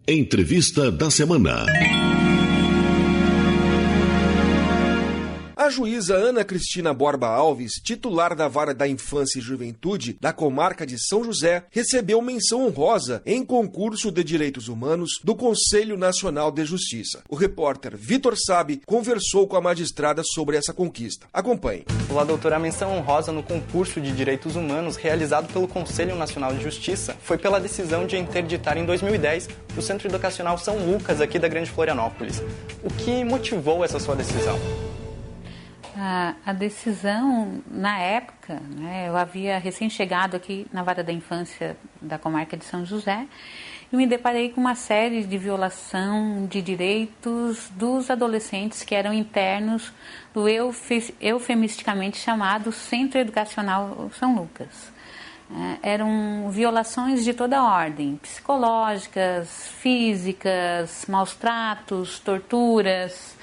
Entrevista da semana. A juíza Ana Cristina Borba Alves, titular da Vara da Infância e Juventude da comarca de São José, recebeu menção honrosa em concurso de direitos humanos do Conselho Nacional de Justiça. O repórter Vitor Sabe conversou com a magistrada sobre essa conquista. Acompanhe. Olá, doutora. A menção honrosa no concurso de direitos humanos realizado pelo Conselho Nacional de Justiça foi pela decisão de interditar em 2010 o Centro Educacional São Lucas, aqui da Grande Florianópolis. O que motivou essa sua decisão? A decisão, na época, eu havia recém-chegado aqui na Vara da Infância da comarca de São José e me deparei com uma série de violação de direitos dos adolescentes que eram internos do eufemisticamente chamado Centro Educacional São Lucas. Eram violações de toda ordem, psicológicas, físicas, maus tratos, torturas.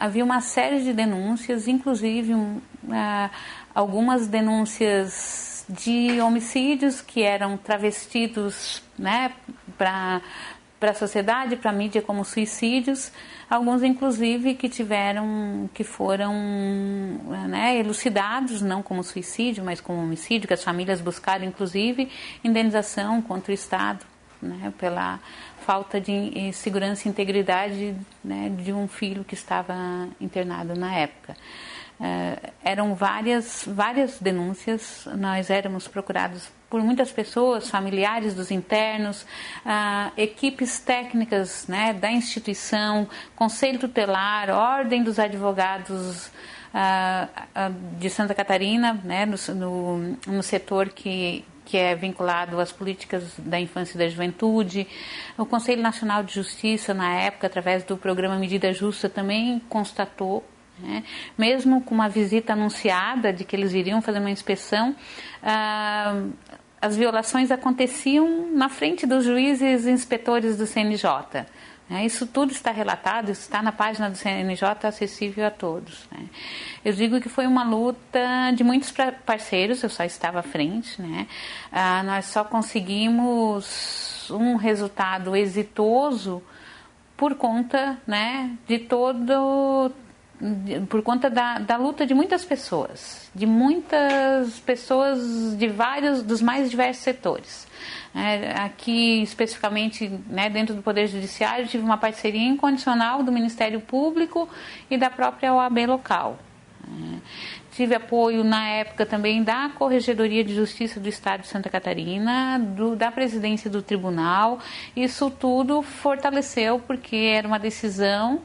Havia uma série de denúncias, inclusive algumas denúncias de homicídios que eram travestidos para a sociedade, para a mídia como suicídios, alguns inclusive que foram elucidados, não como suicídio, mas como homicídio, que as famílias buscaram inclusive indenização contra o Estado, pela falta de segurança e integridade de um filho que estava internado na época. Eram várias denúncias, nós éramos procurados por muitas pessoas, familiares dos internos, equipes técnicas da instituição, Conselho Tutelar, Ordem dos Advogados de Santa Catarina, no setor que é vinculado às políticas da infância e da juventude. O Conselho Nacional de Justiça, na época, através do programa Medida Justa, também constatou, mesmo com uma visita anunciada de que eles iriam fazer uma inspeção, as violações aconteciam na frente dos juízes e inspetores do CNJ. Isso tudo está relatado, está na página do CNJ, acessível a todos. Eu digo que foi uma luta de muitos parceiros, eu só estava à frente. Nós só conseguimos um resultado exitoso por conta por conta da luta de muitas pessoas dos mais diversos setores. Aqui, especificamente, dentro do Poder Judiciário, tive uma parceria incondicional do Ministério Público e da própria OAB local. Tive apoio, na época, também da Corregedoria de Justiça do Estado de Santa Catarina, da presidência do tribunal. Isso tudo fortaleceu, porque era uma decisão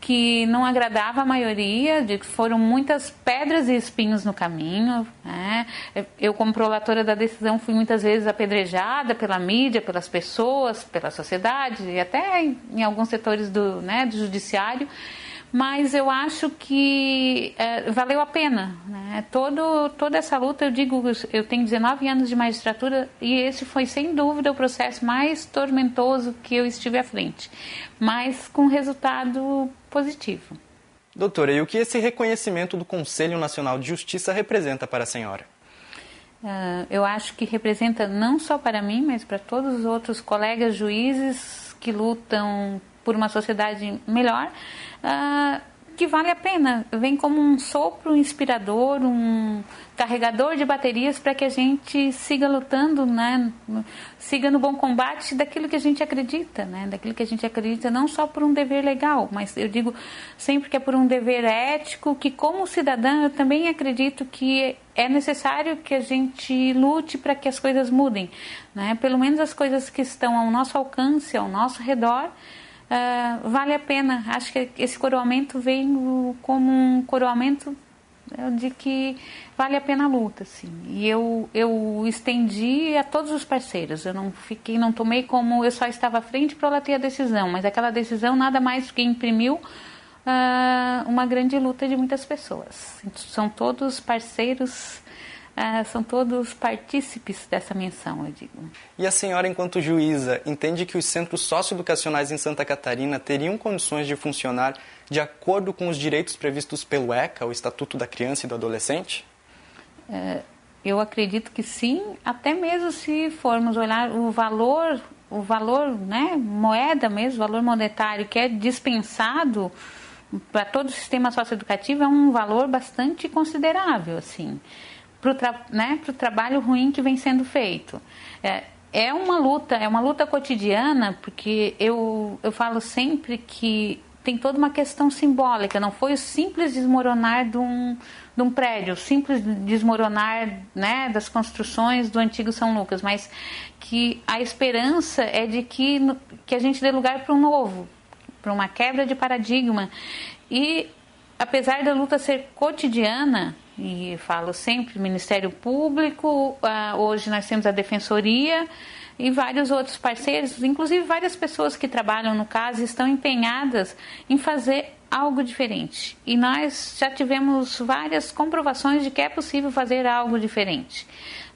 que não agradava a maioria, foram muitas pedras e espinhos no caminho. Eu, como prolatora da decisão, fui muitas vezes apedrejada pela mídia, pelas pessoas, pela sociedade e até em alguns setores do judiciário, mas eu acho que valeu a pena. Toda essa luta, eu tenho 19 anos de magistratura e esse foi, sem dúvida, o processo mais tormentoso que eu estive à frente, mas com resultado positivo. Doutora, e o que esse reconhecimento do Conselho Nacional de Justiça representa para a senhora? Eu acho que representa não só para mim, mas para todos os outros colegas juízes que lutam por uma sociedade melhor, que vale a pena, vem como um sopro inspirador, um carregador de baterias para que a gente siga lutando, siga no bom combate daquilo que a gente acredita, daquilo que a gente acredita não só por um dever legal, mas eu digo sempre que é por um dever ético, que como cidadã eu também acredito que é necessário que a gente lute para que as coisas mudem, pelo menos as coisas que estão ao nosso alcance, ao nosso redor. Vale a pena. Acho que esse coroamento vem como um coroamento de que vale a pena a luta, assim. E eu estendi a todos os parceiros. Eu não tomei como eu só estava à frente para ela ter a decisão, mas aquela decisão nada mais do que imprimiu uma grande luta de muitas pessoas. São todos parceiros. São todos partícipes dessa menção, eu digo. E a senhora, enquanto juíza, entende que os centros socioeducacionais em Santa Catarina teriam condições de funcionar de acordo com os direitos previstos pelo ECA, o Estatuto da Criança e do Adolescente? Eu acredito que sim, até mesmo se formos olhar o valor o valor, né, moeda mesmo, valor monetário que é dispensado para todo o sistema socioeducativo é um valor bastante considerável, assim, para o trabalho ruim que vem sendo feito. É uma luta cotidiana, porque eu falo sempre que tem toda uma questão simbólica, não foi o simples desmoronar de um prédio, o simples desmoronar, né, das construções do antigo São Lucas, mas que a esperança é de que a gente dê lugar para um novo, para uma quebra de paradigma. E apesar da luta ser cotidiana, e falo sempre, Ministério Público, hoje nós temos a Defensoria e vários outros parceiros, inclusive várias pessoas que trabalham no caso estão empenhadas em fazer algo diferente. E nós já tivemos várias comprovações de que é possível fazer algo diferente.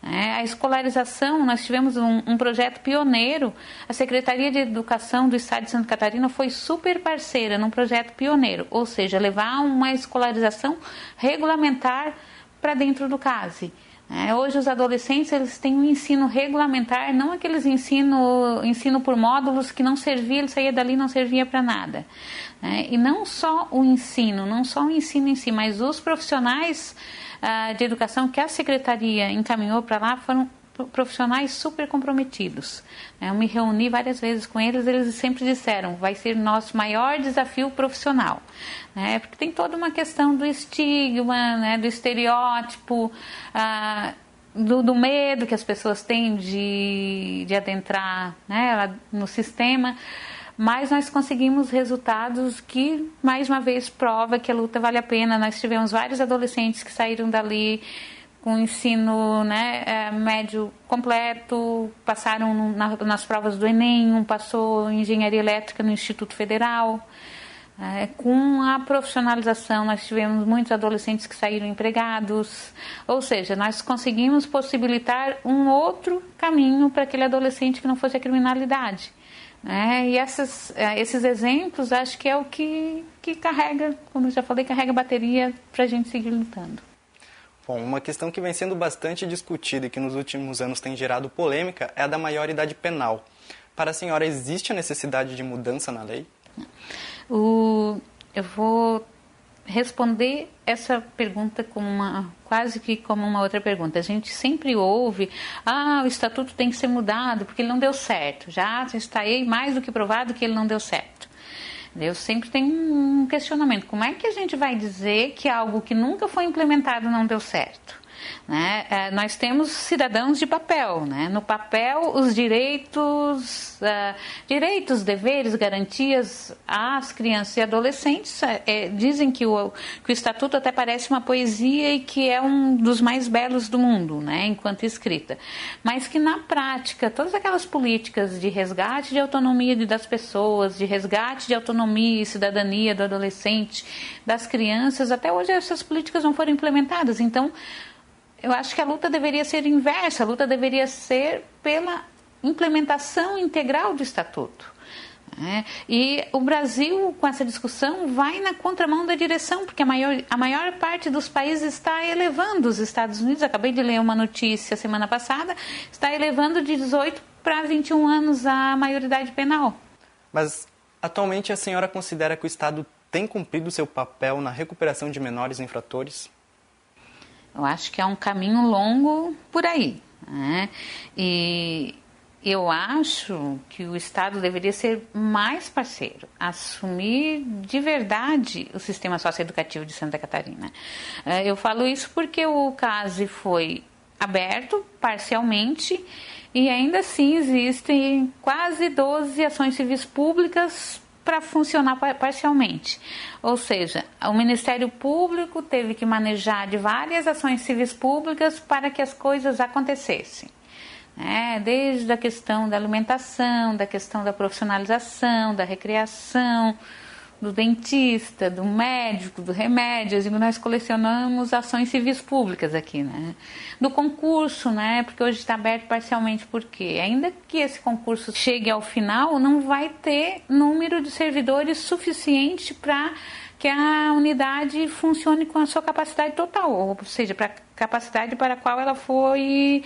A escolarização, nós tivemos um projeto pioneiro, a Secretaria de Educação do Estado de Santa Catarina foi super parceira num projeto pioneiro, ou seja, levar uma escolarização regulamentar para dentro do CASE. Hoje os adolescentes eles têm um ensino regulamentar, não aqueles ensino por módulos que não servia, ele saía dali e não servia para nada. E não só o ensino em si, mas os profissionais de educação que a Secretaria encaminhou para lá foram profissionais super comprometidos. Eu me reuni várias vezes com eles sempre disseram, vai ser nosso maior desafio profissional. Porque tem toda uma questão do estigma, do estereótipo, do medo que as pessoas têm de adentrar, no sistema. Mas nós conseguimos resultados que, mais uma vez, prova que a luta vale a pena. Nós tivemos vários adolescentes que saíram dali com ensino médio completo, passaram nas provas do Enem, passou em engenharia elétrica no Instituto Federal. Com a profissionalização, nós tivemos muitos adolescentes que saíram empregados, ou seja, nós conseguimos possibilitar um outro caminho para aquele adolescente que não fosse a criminalidade. E esses exemplos, acho que é o que carrega, como eu já falei, carrega a bateria para a gente seguir lutando. Bom, uma questão que vem sendo bastante discutida e que nos últimos anos tem gerado polêmica é a da maioridade penal. Para a senhora, existe a necessidade de mudança na lei? Eu vou responder essa pergunta quase que como uma outra pergunta. A gente sempre ouve, o estatuto tem que ser mudado porque ele não deu certo. Já está aí mais do que provado que ele não deu certo. Eu sempre tenho um questionamento. Como é que a gente vai dizer que algo que nunca foi implementado não deu certo? Nós temos cidadãos de papel. No papel, os direitos, deveres, garantias às crianças e adolescentes dizem que o Estatuto até parece uma poesia e que é um dos mais belos do mundo, enquanto escrita. Mas que na prática, todas aquelas políticas de resgate de autonomia das pessoas, de resgate de autonomia e cidadania do adolescente, das crianças, até hoje essas políticas não foram implementadas. Então, eu acho que a luta deveria ser inversa, a luta deveria ser pela implementação integral do Estatuto. E o Brasil, com essa discussão, vai na contramão da direção, porque a maior parte dos países está elevando os Estados Unidos, acabei de ler uma notícia semana passada, está elevando de 18 para 21 anos a maioridade penal. Mas, atualmente, a senhora considera que o Estado tem cumprido seu papel na recuperação de menores infratores? Eu acho que é um caminho longo por aí. E eu acho que o Estado deveria ser mais parceiro, assumir de verdade o sistema socioeducativo de Santa Catarina. Eu falo isso porque o CASE foi aberto parcialmente e ainda assim existem quase 12 ações civis públicas para funcionar parcialmente. Ou seja, o Ministério Público teve que manejar de várias ações civis públicas para que as coisas acontecessem. Desde a questão da alimentação, da questão da profissionalização, da recreação, do dentista, do médico, do remédio. Nós colecionamos ações civis públicas aqui, do concurso, porque hoje está aberto parcialmente, porque ainda que esse concurso chegue ao final, não vai ter número de servidores suficiente para que a unidade funcione com a sua capacidade total, ou seja, para capacidade para a qual ela foi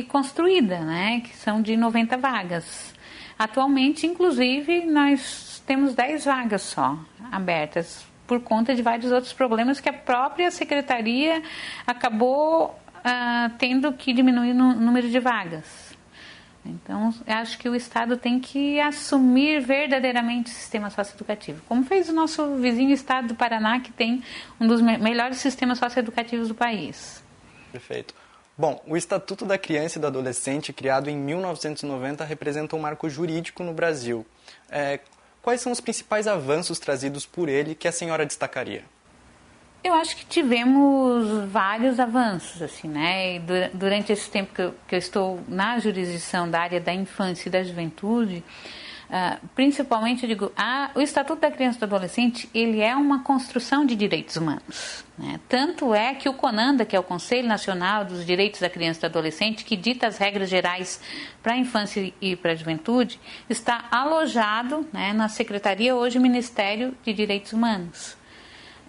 construída, né? Que são de 90 vagas. Atualmente, inclusive, nós temos 10 vagas só abertas, por conta de vários outros problemas que a própria secretaria acabou tendo que diminuir no número de vagas. Então, eu acho que o Estado tem que assumir verdadeiramente o sistema socioeducativo, como fez o nosso vizinho Estado do Paraná, que tem um dos melhores sistemas socioeducativos do país. Perfeito. Bom, o Estatuto da Criança e do Adolescente, criado em 1990, representa um marco jurídico no Brasil. Quais são os principais avanços trazidos por ele que a senhora destacaria? Eu acho que tivemos vários avanços, assim, né? E durante esse tempo que eu estou na jurisdição da área da infância e da juventude, principalmente, eu digo, o Estatuto da Criança e do Adolescente, ele é uma construção de direitos humanos, né? Tanto é que o CONANDA, que é o Conselho Nacional dos Direitos da Criança e do Adolescente, que dita as regras gerais para a infância e para a juventude, está alojado, né, na Secretaria, hoje, Ministério de Direitos Humanos.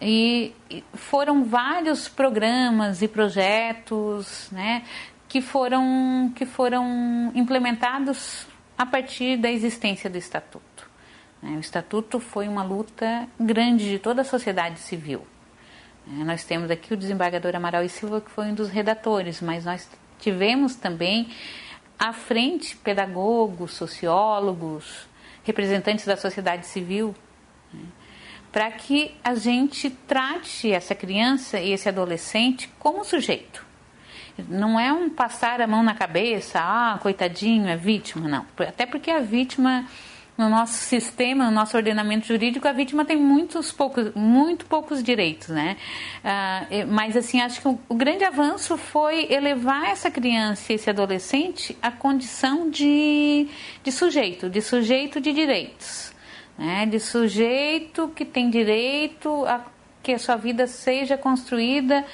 E foram vários programas e projetos, né, que foram implementados a partir da existência do Estatuto. O Estatuto foi uma luta grande de toda a sociedade civil. Nós temos aqui o desembargador Amaral e Silva, que foi um dos redatores, mas nós tivemos também à frente pedagogos, sociólogos, representantes da sociedade civil, para que a gente trate essa criança e esse adolescente como sujeito. Não é um passar a mão na cabeça, coitadinho, é vítima, não. Até porque a vítima, no nosso sistema, no nosso ordenamento jurídico, a vítima tem muito poucos direitos, né? Mas, assim, acho que o grande avanço foi elevar essa criança e esse adolescente à condição de sujeito de direitos. De sujeito que tem direito a que a sua vida seja construída,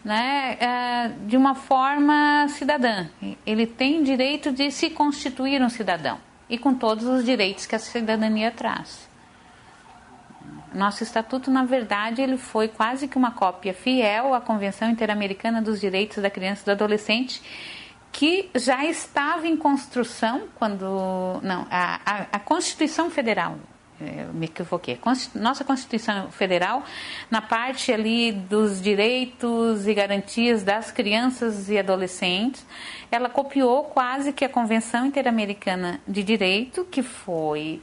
né, de uma forma cidadã. Ele tem direito de se constituir um cidadão e com todos os direitos que a cidadania traz. Nosso estatuto, na verdade, ele foi quase que uma cópia fiel à Convenção Interamericana dos Direitos da Criança e do Adolescente, que já estava em construção a Constituição Federal. Eu me equivoquei. Nossa Constituição Federal, na parte ali dos direitos e garantias das crianças e adolescentes, ela copiou quase que a Convenção Interamericana de Direito, que foi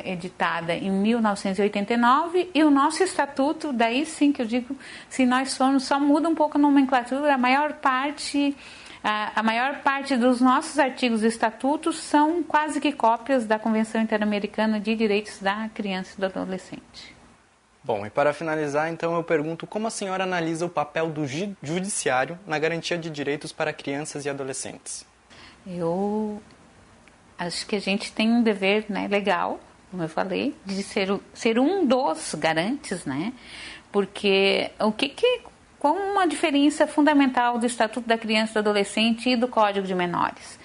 editada em 1989, e o nosso estatuto, daí sim que eu digo, se nós formos, só muda um pouco a nomenclatura, a maior parte dos nossos artigos do Estatuto são quase que cópias da Convenção Interamericana de Direitos da Criança e do Adolescente. Bom, e para finalizar, então, eu pergunto como a senhora analisa o papel do judiciário na garantia de direitos para crianças e adolescentes? Eu acho que a gente tem um dever, né, legal, como eu falei, de ser um dos garantes, né? Porque qual uma diferença fundamental do Estatuto da Criança e do Adolescente e do Código de Menores?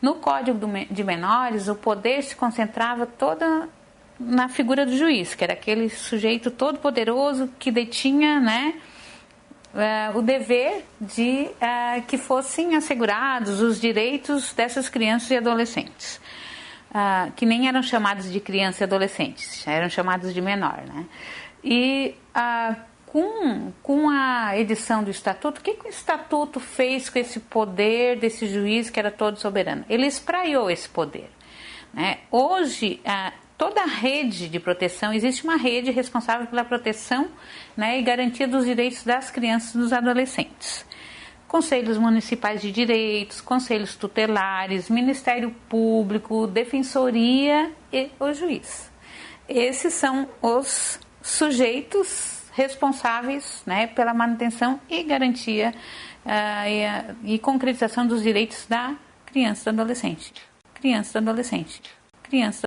No Código de Menores, o poder se concentrava toda na figura do juiz, que era aquele sujeito todo poderoso que detinha, né, o dever de que fossem assegurados os direitos dessas crianças e adolescentes, que nem eram chamados de criança e adolescentes, eram chamados de menor, né? E com a edição do Estatuto, o que o Estatuto fez com esse poder desse juiz que era todo soberano? Ele espraiou esse poder, né? Hoje, toda a rede de proteção, existe uma rede responsável pela proteção, né, e garantia dos direitos das crianças e dos adolescentes. Conselhos municipais de direitos, conselhos tutelares, Ministério Público, Defensoria e o juiz. Esses são os sujeitos responsáveis, né, pela manutenção e garantia e concretização dos direitos da criança e do adolescente.